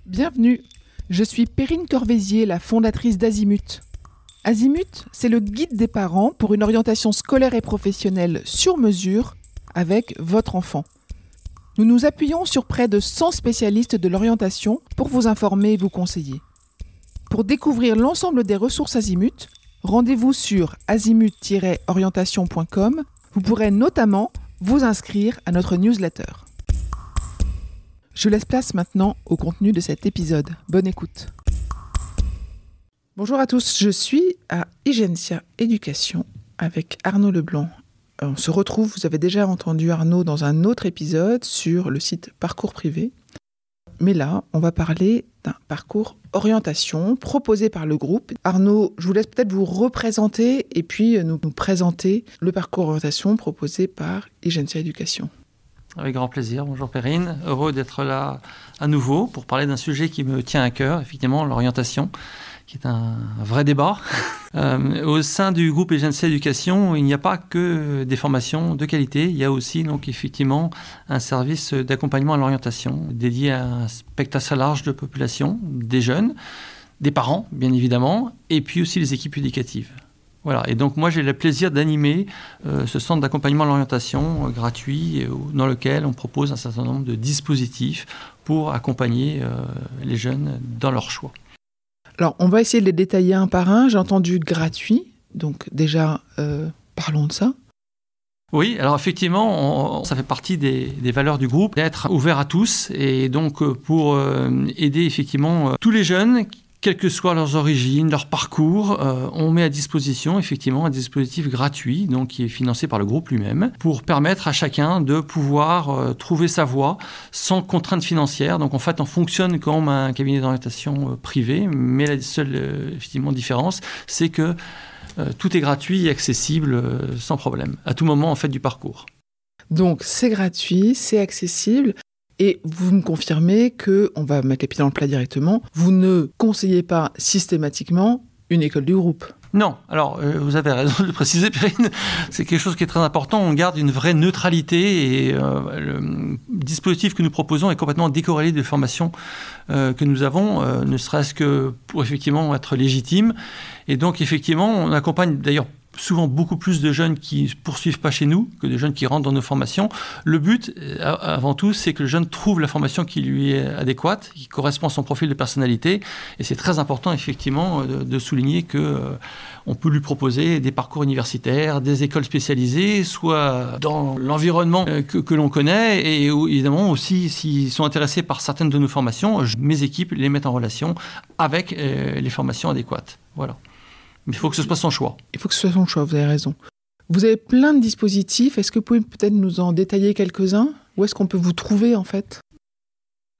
Bienvenue, je suis Perrine Corvézier, la fondatrice d'Azimut. Azimut, c'est le guide des parents pour une orientation scolaire et professionnelle sur mesure avec votre enfant. Nous nous appuyons sur près de 100 spécialistes de l'orientation pour vous informer et vous conseiller. Pour découvrir l'ensemble des ressources Azimut, rendez-vous sur azimut-orientation.com. Vous pourrez notamment vous inscrire à notre newsletter. Je laisse place maintenant au contenu de cet épisode. Bonne écoute. Bonjour à tous, je suis à Igencia Éducation avec Arnaud Leblanc. On se retrouve, vous avez déjà entendu Arnaud dans un autre épisode sur le site Parcours Privé. Mais là, on va parler d'un parcours orientation proposé par le groupe. Arnaud, je vous laisse peut-être vous représenter et puis nous présenter le parcours orientation proposé par Igencia Éducation. Avec grand plaisir. Bonjour Perrine. Heureux d'être là à nouveau pour parler d'un sujet qui me tient à cœur, effectivement, l'orientation, qui est un vrai débat. Au sein du groupe Igencia Éducation, il n'y a pas que des formations de qualité, il y a aussi donc effectivement un service d'accompagnement à l'orientation dédié à un spectre assez large de population, des jeunes, des parents bien évidemment, et puis aussi les équipes éducatives. Voilà. Et donc moi j'ai le plaisir d'animer ce centre d'accompagnement à l'orientation gratuit dans lequel on propose un certain nombre de dispositifs pour accompagner les jeunes dans leur choix. Alors on va essayer de les détailler un par un. J'ai entendu gratuit, donc déjà parlons de ça. Oui, alors effectivement, ça fait partie des valeurs du groupe, d'être ouvert à tous et donc pour aider effectivement tous les jeunes, quelles que soient leurs origines, leur parcours, on met à disposition effectivement un dispositif gratuit, donc qui est financé par le groupe lui-même, pour permettre à chacun de pouvoir trouver sa voie sans contrainte financière. Donc en fait, on fonctionne comme un cabinet d'orientation privé, mais la seule effectivement différence, c'est que tout est gratuit et accessible sans problème, à tout moment en fait du parcours. Donc c'est gratuit, c'est accessible. Et vous me confirmez que, on va mettre les pieds dans le plat directement, vous ne conseillez pas systématiquement une école du groupe. Non, alors vous avez raison de le préciser, Perrine, c'est quelque chose qui est très important, on garde une vraie neutralité et le dispositif que nous proposons est complètement décorrélé des formations que nous avons, ne serait-ce que pour effectivement être légitime. Et donc effectivement, on accompagne d'ailleurs souvent beaucoup plus de jeunes qui ne poursuivent pas chez nous que de jeunes qui rentrent dans nos formations. Le but, avant tout, c'est que le jeune trouve la formation qui lui est adéquate, qui correspond à son profil de personnalité. Et c'est très important, effectivement, de souligner qu'on peut lui proposer des parcours universitaires, des écoles spécialisées, soit dans l'environnement que l'on connaît, et évidemment aussi, s'ils sont intéressés par certaines de nos formations, mes équipes les mettent en relation avec les formations adéquates. Voilà. Mais il faut que ce soit son choix. Il faut que ce soit son choix, vous avez raison. Vous avez plein de dispositifs, est-ce que vous pouvez peut-être nous en détailler quelques-uns ? Où est-ce qu'on peut vous trouver en fait ?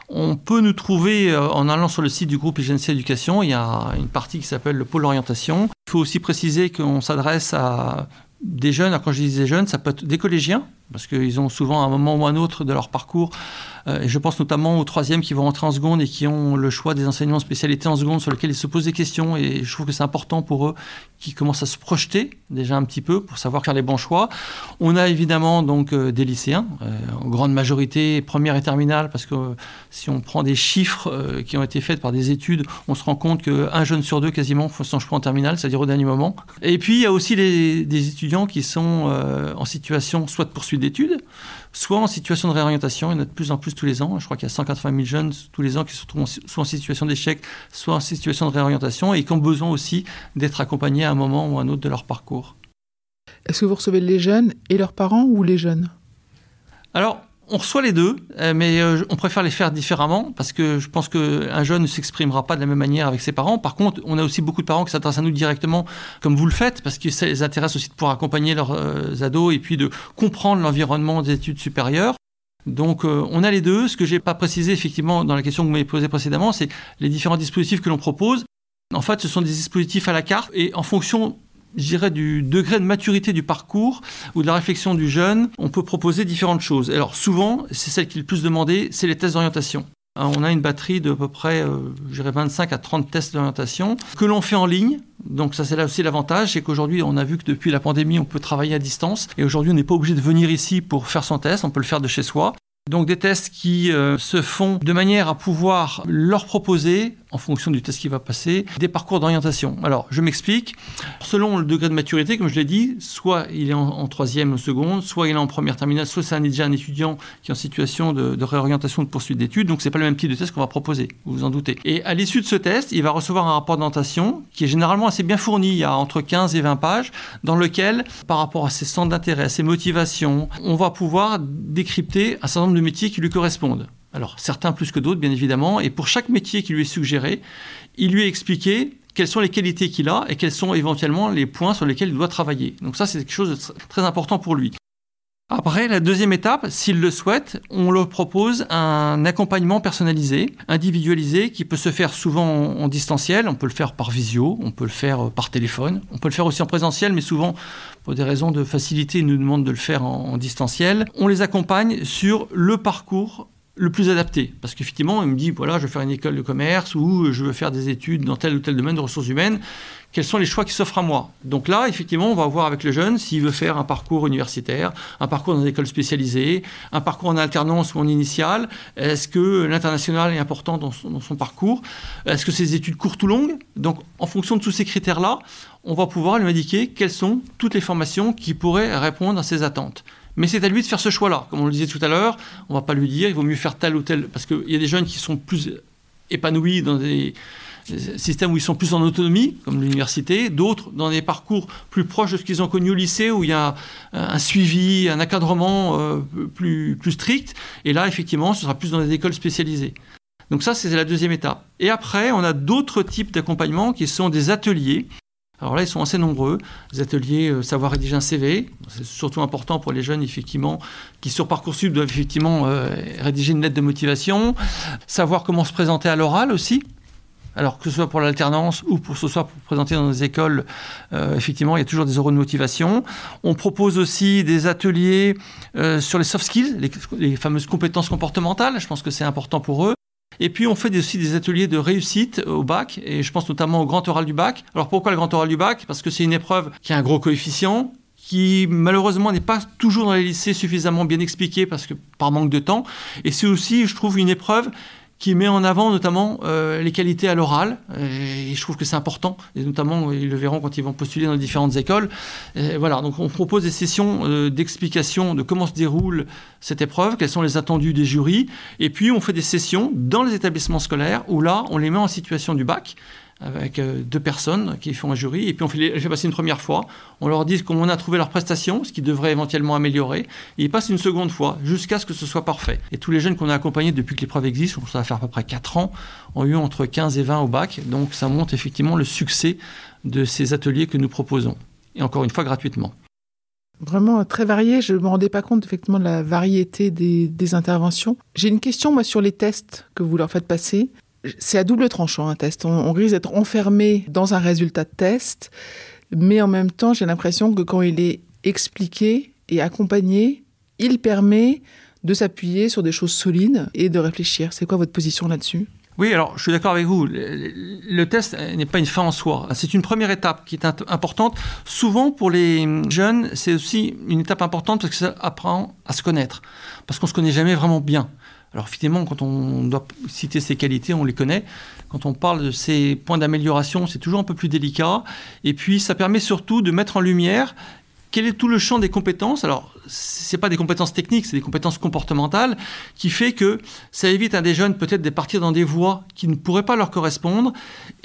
On peut nous trouver en allant sur le site du groupe Igencia Éducation, il y a une partie qui s'appelle le pôle orientation. Il faut aussi préciser qu'on s'adresse à des jeunes, alors quand je dis des jeunes, ça peut être des collégiens, parce qu'ils ont souvent à un moment ou à un autre de leur parcours, et je pense notamment aux troisièmes qui vont rentrer en seconde et qui ont le choix des enseignements spécialités en seconde sur lesquels ils se posent des questions, et je trouve que c'est important pour eux qui commencent à se projeter déjà un petit peu pour savoir faire les bons choix. On a évidemment donc des lycéens, en grande majorité première et terminale, parce que si on prend des chiffres qui ont été faits par des études, on se rend compte qu'un jeune sur deux quasiment fait son choix en terminale, c'est-à-dire au dernier moment. Et puis il y a aussi des étudiants qui sont en situation soit de poursuite d'études, soit en situation de réorientation. Il y en a de plus en plus tous les ans. Je crois qu'il y a 180 000 jeunes tous les ans qui se retrouvent soit en situation d'échec, soit en situation de réorientation et qui ont besoin aussi d'être accompagnés à un moment ou à un autre de leur parcours. Est-ce que vous recevez les jeunes et leurs parents ou les jeunes ? Alors, on reçoit les deux, mais on préfère les faire différemment parce que je pense qu'un jeune ne s'exprimera pas de la même manière avec ses parents. Par contre, on a aussi beaucoup de parents qui s'adressent à nous directement, comme vous le faites, parce que ça les intéresse aussi de pouvoir accompagner leurs ados et puis de comprendre l'environnement des études supérieures. Donc, on a les deux. Ce que je n'ai pas précisé, effectivement, dans la question que vous m'avez posée précédemment, c'est les différents dispositifs que l'on propose. En fait, ce sont des dispositifs à la carte et en fonction, je dirais, du degré de maturité du parcours ou de la réflexion du jeune, on peut proposer différentes choses. Alors souvent, c'est celle qui est le plus demandée, c'est les tests d'orientation. On a une batterie de à peu près 25 à 30 tests d'orientation que l'on fait en ligne. Donc ça, c'est là aussi l'avantage, c'est qu'aujourd'hui, on a vu que depuis la pandémie, on peut travailler à distance. Et aujourd'hui, on n'est pas obligé de venir ici pour faire son test, on peut le faire de chez soi. Donc des tests qui se font de manière à pouvoir leur proposer, en fonction du test qui va passer, des parcours d'orientation. Alors, je m'explique. Selon le degré de maturité, comme je l'ai dit, soit il est en troisième ou seconde, soit il est en première terminale, soit c'est déjà un étudiant qui est en situation de réorientation, de poursuite d'études. Donc, ce n'est pas le même type de test qu'on va proposer, vous vous en doutez. Et à l'issue de ce test, il va recevoir un rapport d'orientation qui est généralement assez bien fourni. Il y a entre 15 et 20 pages dans lequel, par rapport à ses centres d'intérêt, à ses motivations, on va pouvoir décrypter un certain nombre de métiers qui lui correspondent. Alors, certains plus que d'autres, bien évidemment, et pour chaque métier qui lui est suggéré, il lui est expliqué quelles sont les qualités qu'il a et quels sont éventuellement les points sur lesquels il doit travailler. Donc ça, c'est quelque chose de très important pour lui. Après, la deuxième étape, s'il le souhaite, on leur propose un accompagnement personnalisé, individualisé, qui peut se faire souvent en distanciel. On peut le faire par visio, on peut le faire par téléphone, on peut le faire aussi en présentiel, mais souvent, pour des raisons de facilité, ils nous demandent de le faire en distanciel. On les accompagne sur le parcours le plus adapté. Parce qu'effectivement, il me dit, voilà, je veux faire une école de commerce ou je veux faire des études dans tel ou tel domaine de ressources humaines. Quels sont les choix qui s'offrent à moi? Donc là, effectivement, on va voir avec le jeune s'il veut faire un parcours universitaire, un parcours dans une école spécialisée, un parcours en alternance ou en initiale. Est-ce que l'international est important dans son parcours? Est-ce que c'est des études courtes ou longues? Donc, en fonction de tous ces critères-là, on va pouvoir lui indiquer quelles sont toutes les formations qui pourraient répondre à ses attentes. Mais c'est à lui de faire ce choix-là. Comme on le disait tout à l'heure, on ne va pas lui dire il vaut mieux faire tel ou tel. Parce qu'il y a des jeunes qui sont plus épanouis dans des systèmes où ils sont plus en autonomie, comme l'université, d'autres dans des parcours plus proches de ce qu'ils ont connu au lycée, où il y a un suivi, un encadrement plus strict. Et là, effectivement, ce sera plus dans des écoles spécialisées. Donc ça, c'est la deuxième étape. Et après, on a d'autres types d'accompagnement qui sont des ateliers. Alors là, ils sont assez nombreux. Les ateliers savoir rédiger un CV, c'est surtout important pour les jeunes, effectivement, qui sur Parcoursup doivent effectivement rédiger une lettre de motivation. Savoir comment se présenter à l'oral aussi. Alors que ce soit pour l'alternance ou pour ce soit pour présenter dans des écoles, effectivement, il y a toujours des oraux de motivation. On propose aussi des ateliers sur les soft skills, les fameuses compétences comportementales. Je pense que c'est important pour eux. Et puis, on fait aussi des ateliers de réussite au bac, et je pense notamment au grand oral du bac. Alors, pourquoi le grand oral du bac? Parce que c'est une épreuve qui a un gros coefficient, qui malheureusement n'est pas toujours dans les lycées suffisamment bien expliquée parce que par manque de temps. Et c'est aussi, je trouve, une épreuve qui met en avant notamment les qualités à l'oral. Et je trouve que c'est important. Et notamment, ils le verront quand ils vont postuler dans les différentes écoles. Et voilà, donc on propose des sessions d'explication de comment se déroule cette épreuve, quels sont les attendus des jurys. Et puis, on fait des sessions dans les établissements scolaires où là, on les met en situation du bac avec 2 personnes qui font un jury, et puis on les fait passer une première fois, on leur dit comment on a trouvé leur prestation, ce qu'ils devraient éventuellement améliorer, et ils passent une seconde fois, jusqu'à ce que ce soit parfait. Et tous les jeunes qu'on a accompagnés depuis que l'épreuve existe, ça va faire à peu près 4 ans, ont eu entre 15 et 20 au bac, donc ça montre effectivement le succès de ces ateliers que nous proposons, et encore une fois gratuitement. Vraiment très varié, je ne me rendais pas compte effectivement de la variété des interventions. J'ai une question moi sur les tests que vous leur faites passer. C'est à double tranchant un test. On risque d'être enfermé dans un résultat de test, mais en même temps, j'ai l'impression que quand il est expliqué et accompagné, il permet de s'appuyer sur des choses solides et de réfléchir. C'est quoi votre position là-dessus ? Oui, alors je suis d'accord avec vous. Le test n'est pas une fin en soi. C'est une première étape qui est importante. Souvent, pour les jeunes, c'est aussi une étape importante parce que ça apprend à se connaître. Parce qu'on ne se connaît jamais vraiment bien. Alors finalement, quand on doit citer ses qualités, on les connaît. Quand on parle de ses points d'amélioration, c'est toujours un peu plus délicat. Et puis, ça permet surtout de mettre en lumière quel est tout le champ des compétences. Alors, ce n'est pas des compétences techniques, c'est des compétences comportementales, qui fait que ça évite à des jeunes peut-être de partir dans des voies qui ne pourraient pas leur correspondre,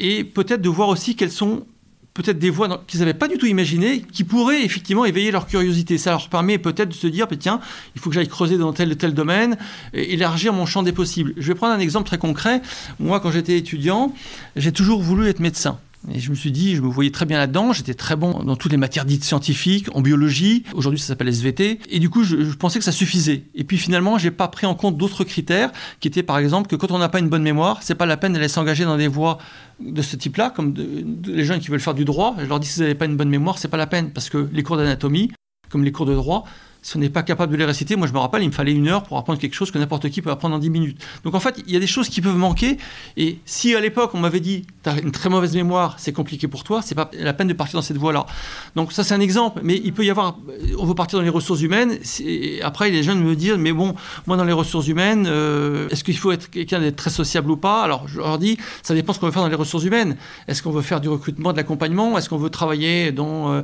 et peut-être de voir aussi quelles sont peut-être des voies qu'ils n'avaient pas du tout imaginées, qui pourraient effectivement éveiller leur curiosité. Ça leur permet peut-être de se dire, tiens, il faut que j'aille creuser dans tel ou tel domaine, et élargir mon champ des possibles. Je vais prendre un exemple très concret. Moi, quand j'étais étudiant, j'ai toujours voulu être médecin. Et je me suis dit, je me voyais très bien là-dedans, j'étais très bon dans toutes les matières dites scientifiques, en biologie, aujourd'hui ça s'appelle SVT, et du coup je pensais que ça suffisait. Et puis finalement, j'ai pas pris en compte d'autres critères, qui étaient par exemple que quand on n'a pas une bonne mémoire, c'est pas la peine d'aller s'engager dans des voies de ce type-là, comme les jeunes qui veulent faire du droit. Je leur dis, si vous n'avez pas une bonne mémoire, c'est pas la peine, parce que les cours d'anatomie, comme les cours de droit, si on n'est pas capable de les réciter, moi je me rappelle, il me fallait 1 heure pour apprendre quelque chose que n'importe qui peut apprendre en 10 minutes. Donc en fait, il y a des choses qui peuvent manquer. Et si à l'époque on m'avait dit, tu as une très mauvaise mémoire, c'est compliqué pour toi, c'est pas la peine de partir dans cette voie-là. Donc ça c'est un exemple. Mais il peut y avoir, on veut partir dans les ressources humaines. Après les jeunes me disent, mais bon, moi dans les ressources humaines, est-ce qu'il faut être quelqu'un d'être très sociable ou pas? Alors je leur dis, ça dépend ce qu'on veut faire dans les ressources humaines. Est-ce qu'on veut faire du recrutement, de l'accompagnement? Est-ce qu'on veut travailler dans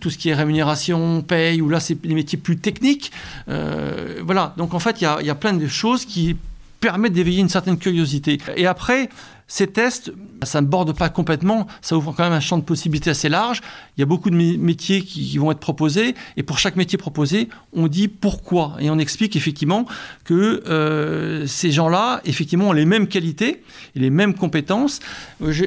tout ce qui est rémunération, paye, ou là c'est des métiers plus techniques? Voilà, donc en fait il y a plein de choses qui permettent d'éveiller une certaine curiosité. Et après, ces tests, ça ne borde pas complètement, ça ouvre quand même un champ de possibilités assez large. Il y a beaucoup de métiers qui vont être proposés, et pour chaque métier proposé, on dit pourquoi. Et on explique effectivement que ces gens-là, effectivement, ont les mêmes qualités et les mêmes compétences.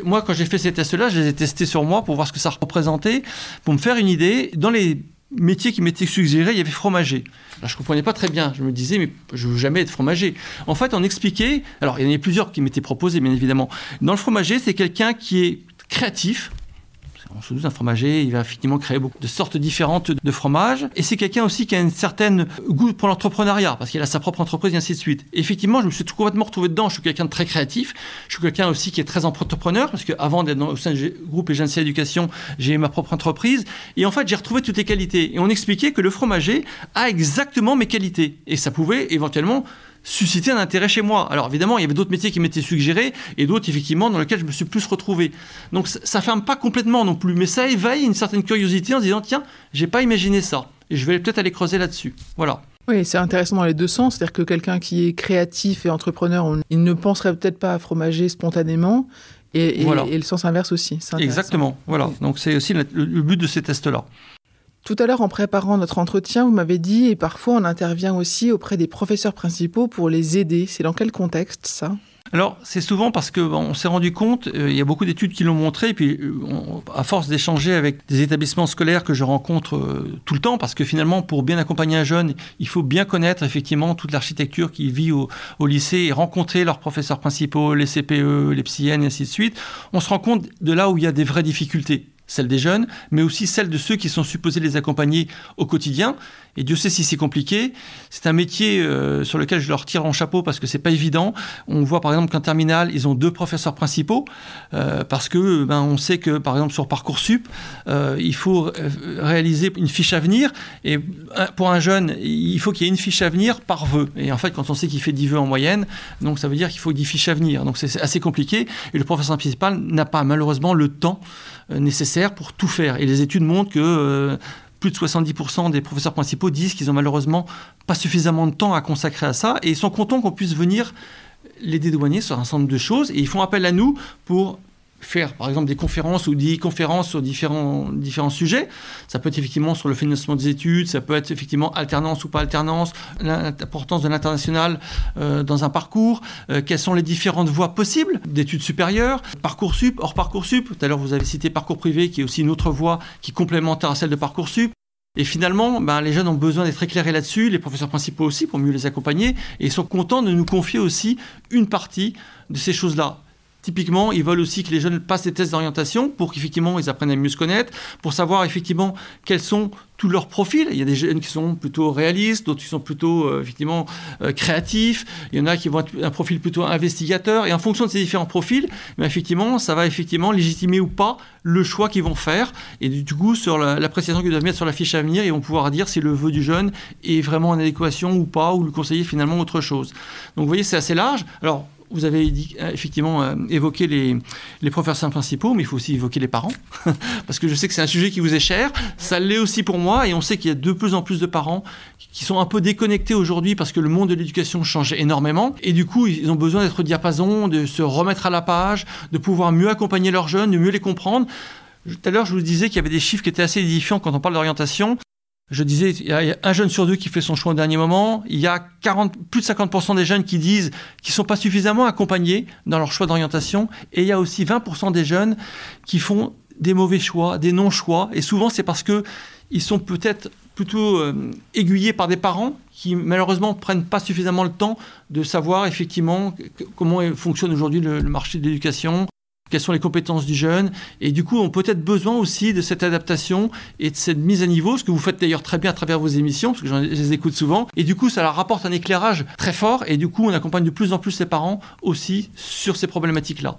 Moi, quand j'ai fait ces tests-là, je les ai testés sur moi pour voir ce que ça représentait, pour me faire une idée. Dans les métier qui m'était suggéré, il y avait fromager. Alors, je ne comprenais pas très bien. Je me disais, mais je ne veux jamais être fromager. En fait, on expliquait... Alors, il y en avait plusieurs qui m'étaient proposés, bien évidemment. Dans le fromager, c'est quelqu'un qui est créatif. On se doute, un fromager, il va effectivement créer beaucoup de sortes différentes de fromages. Et c'est quelqu'un aussi qui a une certaine goût pour l'entrepreneuriat, parce qu'il a sa propre entreprise et ainsi de suite. Et effectivement, je me suis complètement retrouvé dedans. Je suis quelqu'un de très créatif. Je suis quelqu'un aussi qui est très entrepreneur, parce qu'avant d'être au sein du groupe Egencia Éducation, j'ai ma propre entreprise. Et en fait, j'ai retrouvé toutes les qualités. Et on expliquait que le fromager a exactement mes qualités. Et ça pouvait éventuellement susciter un intérêt chez moi. Alors évidemment, il y avait d'autres métiers qui m'étaient suggérés et d'autres effectivement dans lesquels je me suis plus retrouvé. Donc ça ferme pas complètement non plus, mais ça éveille une certaine curiosité en se disant tiens, j'ai pas imaginé ça et je vais peut-être aller creuser là-dessus. Voilà. Oui, c'est intéressant dans les deux sens, c'est-à-dire que quelqu'un qui est créatif et entrepreneur, il ne penserait peut-être pas à fromager spontanément et voilà. Et le sens inverse aussi. Exactement. Voilà. Donc c'est aussi le but de ces tests-là. Tout à l'heure, en préparant notre entretien, vous m'avez dit, et parfois on intervient aussi auprès des professeurs principaux pour les aider. C'est dans quel contexte, ça ? Alors, c'est souvent parce qu'on s'est rendu compte, il y a beaucoup d'études qui l'ont montré, et puis à force d'échanger avec des établissements scolaires que je rencontre tout le temps, parce que finalement, pour bien accompagner un jeune, il faut bien connaître effectivement toute l'architecture qui vit au lycée et rencontrer leurs professeurs principaux, les CPE, les psyN et ainsi de suite. On se rend compte de là où il y a des vraies difficultés. Celles des jeunes, mais aussi celles de ceux qui sont supposés les accompagner au quotidien. Et Dieu sait si c'est compliqué. C'est un métier sur lequel je leur tire mon chapeau parce que c'est pas évident. On voit par exemple qu'en terminale, ils ont 2 professeurs principaux parce que on sait que par exemple sur Parcoursup, il faut réaliser une fiche à venir. Et pour un jeune, il faut qu'il y ait une fiche à venir par vœu. Et en fait, quand on sait qu'il fait 10 vœux en moyenne, donc ça veut dire qu'il faut 10 fiches à venir. Donc c'est assez compliqué. Et le professeur principal n'a pas malheureusement le temps nécessaire pour tout faire. Et les études montrent que plus de 70% des professeurs principaux disent qu'ils n'ont malheureusement pas suffisamment de temps à consacrer à ça et ils sont contents qu'on puisse venir les dédouaner sur un certain nombre de choses et ils font appel à nous pour faire par exemple des conférences ou des conférences sur différents sujets. Ça peut être effectivement sur le financement des études, ça peut être effectivement alternance ou pas alternance, l'importance de l'international dans un parcours, quelles sont les différentes voies possibles d'études supérieures, Parcoursup, hors Parcoursup. Tout à l'heure vous avez cité Parcours privé qui est aussi une autre voie qui est complémentaire à celle de Parcoursup. Et finalement, les jeunes ont besoin d'être éclairés là-dessus, les professeurs principaux aussi pour mieux les accompagner et ils sont contents de nous confier aussi une partie de ces choses-là. Typiquement, ils veulent aussi que les jeunes passent des tests d'orientation pour qu'effectivement ils apprennent à mieux se connaître, pour savoir effectivement quels sont tous leurs profils. Il y a des jeunes qui sont plutôt réalistes, d'autres qui sont plutôt effectivement créatifs. Il y en a qui vont être un profil plutôt investigateur. Et en fonction de ces différents profils, effectivement, ça va effectivement légitimer ou pas le choix qu'ils vont faire. Et du coup, sur l'appréciation qu'ils doivent mettre sur la fiche à venir, ils vont pouvoir dire si le vœu du jeune est vraiment en adéquation ou pas, ou lui conseiller finalement autre chose. Donc vous voyez, c'est assez large. Alors, vous avez effectivement évoqué les professeurs principaux, mais il faut aussi évoquer les parents, parce que je sais que c'est un sujet qui vous est cher. Ça l'est aussi pour moi, et on sait qu'il y a de plus en plus de parents qui sont un peu déconnectés aujourd'hui, parce que le monde de l'éducation change énormément, et du coup, ils ont besoin d'être au diapason, de se remettre à la page, de pouvoir mieux accompagner leurs jeunes, de mieux les comprendre. Tout à l'heure, je vous disais qu'il y avait des chiffres qui étaient assez édifiants quand on parle d'orientation. Je disais, il y a un jeune sur 2 qui fait son choix au dernier moment. Il y a plus de 50% des jeunes qui disent qu'ils ne sont pas suffisamment accompagnés dans leur choix d'orientation. Et il y a aussi 20% des jeunes qui font des mauvais choix, des non-choix. Et souvent, c'est parce qu'ils sont peut-être plutôt aiguillés par des parents qui, malheureusement, ne prennent pas suffisamment le temps de savoir effectivement comment fonctionne aujourd'hui le marché de l'éducation. quelles sont les compétences du jeune. Et du coup, on peut peut-être besoin aussi de cette adaptation et de cette mise à niveau, ce que vous faites d'ailleurs très bien à travers vos émissions, parce que je les écoute souvent. Et du coup, ça leur apporte un éclairage très fort. Et du coup, on accompagne de plus en plus les parents aussi sur ces problématiques-là.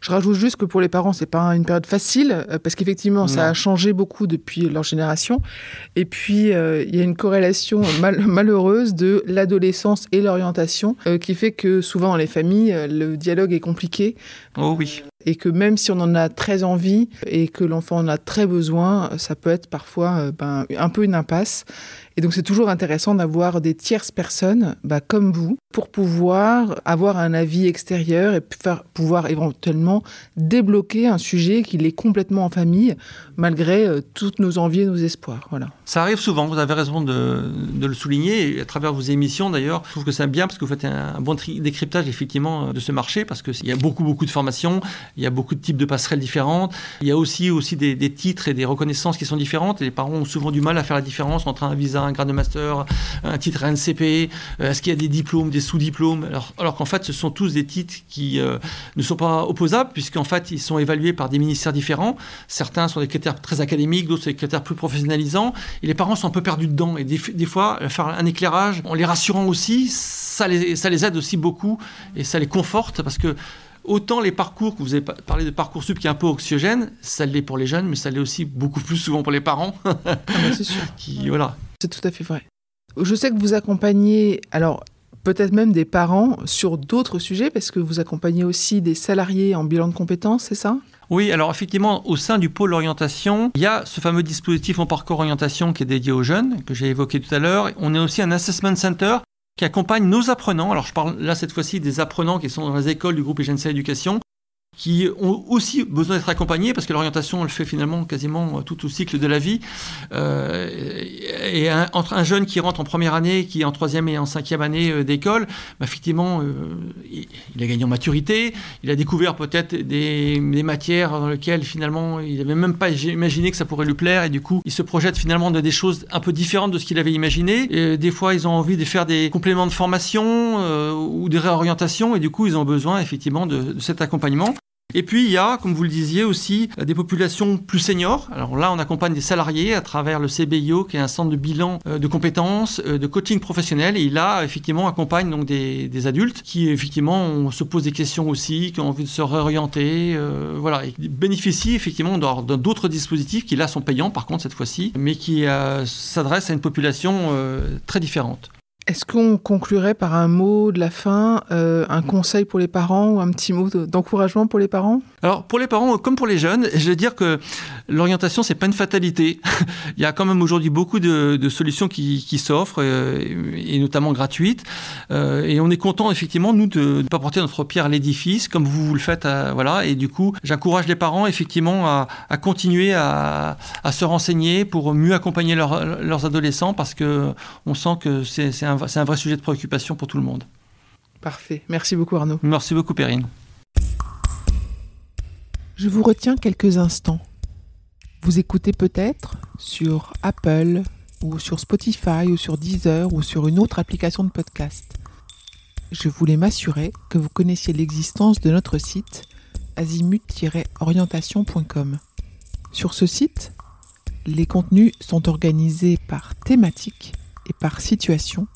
Je rajoute juste que pour les parents, c'est pas une période facile, parce qu'effectivement, ça a changé beaucoup depuis leur génération. Et puis, il y a une corrélation malheureuse de l'adolescence et l'orientation, qui fait que souvent, dans les familles, le dialogue est compliqué. Oh oui. Et que même si on en a très envie et que l'enfant en a très besoin, ça peut être parfois un peu une impasse. Et donc, c'est toujours intéressant d'avoir des tierces personnes, comme vous, pour pouvoir avoir un avis extérieur et pouvoir éventuellement débloquer un sujet qui est complètement en famille, malgré toutes nos envies et nos espoirs. Voilà. Ça arrive souvent, vous avez raison de le souligner, et à travers vos émissions d'ailleurs, je trouve que c'est bien parce que vous faites un bon décryptage effectivement de ce marché, parce qu'il y a beaucoup de formations, il y a beaucoup de types de passerelles différentes, il y a aussi des titres et des reconnaissances qui sont différentes, et les parents ont souvent du mal à faire la différence entre un visa, un grade de master, un titre NCP, est-ce qu'il y a des diplômes, des sous-diplômes, alors qu'en fait ce sont tous des titres qui ne sont pas opposables, puisqu'en fait ils sont évalués par des ministères différents, certains sont des critères très académiques, d'autres sont des critères plus professionnalisants, et les parents sont un peu perdus dedans, et des fois faire un éclairage en les rassurant aussi, ça les aide aussi beaucoup, et ça les conforte, parce que autant les parcours, que vous avez parlé de Parcoursup qui est un peu anxiogène, ça l'est pour les jeunes, mais ça l'est aussi beaucoup plus souvent pour les parents. C'est sûr. Voilà. C'est tout à fait vrai. Je sais que vous accompagnez, alors peut-être même des parents sur d'autres sujets, parce que vous accompagnez aussi des salariés en bilan de compétences, c'est ça ? Oui, alors effectivement, au sein du pôle orientation, il y a ce fameux dispositif en parcours orientation qui est dédié aux jeunes, que j'ai évoqué tout à l'heure. On est aussi un assessment center qui accompagne nos apprenants. Alors je parle là cette fois-ci des apprenants qui sont dans les écoles du groupe Egencia Éducation, qui ont aussi besoin d'être accompagnés, parce que l'orientation, on le fait finalement quasiment tout au cycle de la vie. Et entre un jeune qui rentre en première année, qui est en troisième et en cinquième année d'école, effectivement, il a gagné en maturité, il a découvert peut-être des matières dans lesquelles finalement, il n'avait même pas imaginé que ça pourrait lui plaire, et du coup, il se projette finalement de des choses un peu différentes de ce qu'il avait imaginé. Et des fois, ils ont envie de faire des compléments de formation ou des réorientations, et du coup, ils ont besoin effectivement de cet accompagnement. Et puis, il y a, comme vous le disiez aussi, des populations plus seniors. Alors là, on accompagne des salariés à travers le CBIO, qui est un centre de bilan de compétences, de coaching professionnel. Et là, effectivement, accompagne donc des adultes qui, effectivement, se posent des questions aussi, qui ont envie de se réorienter, et bénéficient, effectivement, d'autres dispositifs qui, là, sont payants, par contre, cette fois-ci, mais qui s'adressent à une population très différente. Est-ce qu'on conclurait par un mot de la fin, un conseil pour les parents ou un petit mot d'encouragement pour les parents ? Alors, pour les parents, comme pour les jeunes, je vais dire que l'orientation, c'est pas une fatalité. Il y a quand même aujourd'hui beaucoup de solutions qui s'offrent, et notamment gratuites. Et on est content, effectivement, nous, de pas porter notre pierre à l'édifice, comme vous le faites. Et du coup, j'encourage les parents, effectivement, à continuer à se renseigner pour mieux accompagner leurs adolescents, parce qu'on sent que c'est un vrai sujet de préoccupation pour tout le monde. Parfait. Merci beaucoup, Arnaud. Merci beaucoup, Perrine. Je vous retiens quelques instants. Vous écoutez peut-être sur Apple ou sur Spotify ou sur Deezer ou sur une autre application de podcast. Je voulais m'assurer que vous connaissiez l'existence de notre site azimut-orientation.com. Sur ce site, les contenus sont organisés par thématique et par situation.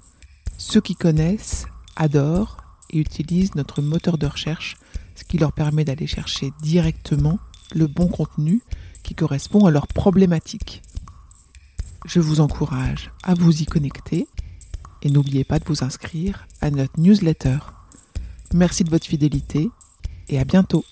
Ceux qui connaissent adorent et utilisent notre moteur de recherche, ce qui leur permet d'aller chercher directement le bon contenu qui correspond à leur problématique. Je vous encourage à vous y connecter et n'oubliez pas de vous inscrire à notre newsletter. Merci de votre fidélité et à bientôt.